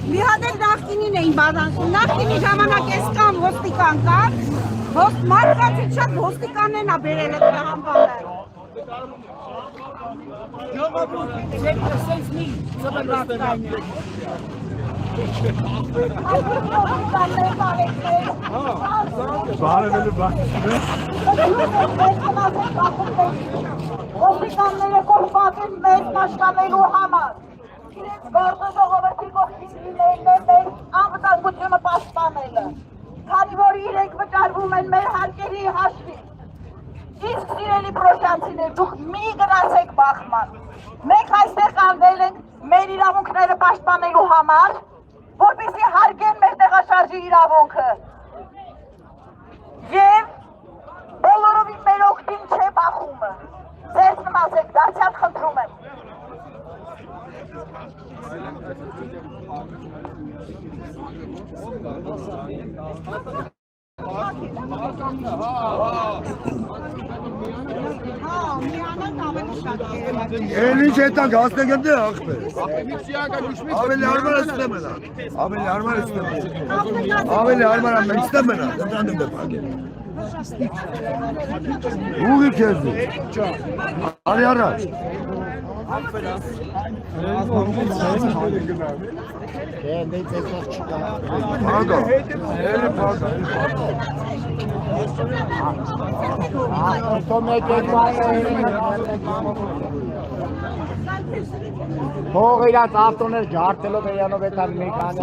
Մի հատ էլ նախկինին էին բադանքում, նախկինի ժամանակ ես կամ ոստիկան կար, մարդկանցից շատ ոստիկանն է բերել այդ համբանը։ Ոստիկանները կողմած են մեզ մաշկանելու համար։ Իրենց գործը ժողովրդի կողքին լինելն է մեր անվտանգությունը պաշտպանելը, քանի որ իրենք վճարվում են մեր հարկերի հաշվին։ Իսկ սիրելի պրոշյանցիներ, դուք մի գնացեք բախման։ Մենք այստեղ կանգնել ենք մեր իրավունքները պաշտպանելու համար, որպեսզի հարգեն մեր տեղաշարժի իրավունքը։ Եվ բոլորովին մեր օգտին չէ բախումը։ Ձեզ մնացեք, դարձյալ խնդրում եմ։ Էլի չետանք հասնենք դե ախպեր։ Ավելի արմար ստեմ էլա։ Ավելի արմար ստեմ։ Ավելի արմար ամեն ստեմ էլա։ Դրանում դե փակել։ Ուղի քեզ։ Արի առաջ։ Ագա, էլի փակա։ Փող իրաց ավտոներ ջարդելով էրանով էտար մի քանի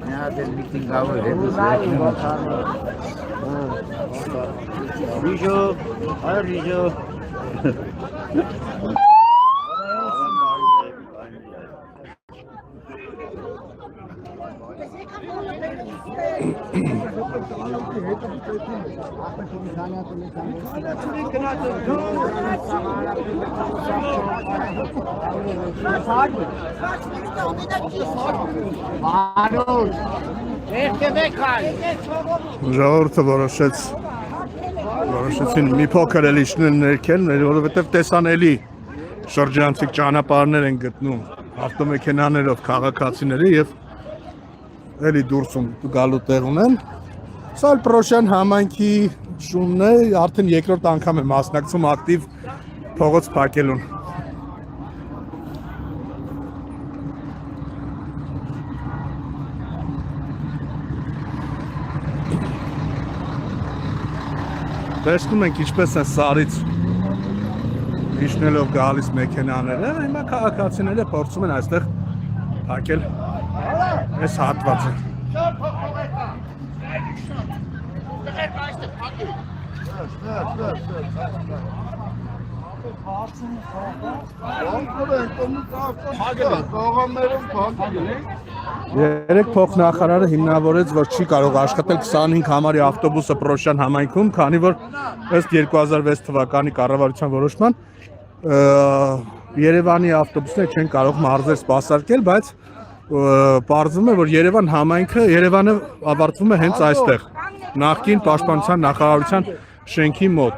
Նյադ էլ միտինգ ավոր է։ Ռիժո, այ ռիժո։ Ժողովուրդը որոշեցին մի փոքր էլ իջնել ներքել, որովհետև տեսանելի շրջանցիկ ճանապարհներ են գտնում ավտոմեքենաներով քաղաքացիները եւ էլի դուրսում գալու տեղ ունեն։ Սա էլ Պրոշյան համայնքի շումն է, արդեն երկրորդ անգամ է մասնակցում ակտիվ փողոց փակելուն։ Տեսնում ենք ինչպես են սարից իջնելով գալիս մեքենաները, հիմա քաղաքացիները փորձում են այստեղ փակել այս հատվածը։ Երեք փոխնախարարը հիմնավորեց, որ չի կարող աշխատել 25 համարի ավտոբուսը Պրոշյան համայնքում, քանի որ ըստ 2006 թվականի կառավարության որոշման Երևանի ավտոբուսները չեն կարող մարզեր սպասարկել, բայց պարզվում է, որ Երևան համայնքը Երևանը ավարտվում է հենց այստեղ, նախկին պաշտպանության նախարարության շենքի մոտ։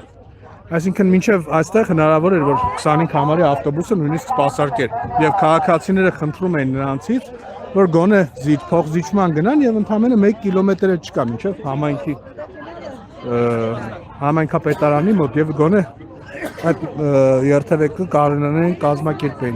Այսինքն մինչև այստեղ հնարավոր էր, որ 25 համարի ավտոբուսը նույնիսկ սպասարկեր, եւ քաղաքացիները խնդրում էին նրանցից, որ գոնե փոխզիջման գնան եւ ընդամենը 1 կիլոմետր չկա մինչև համայնքի համայնքապետարանի մոտ եւ գոնե այդ երթևեկը կարողանան կազմակերպել։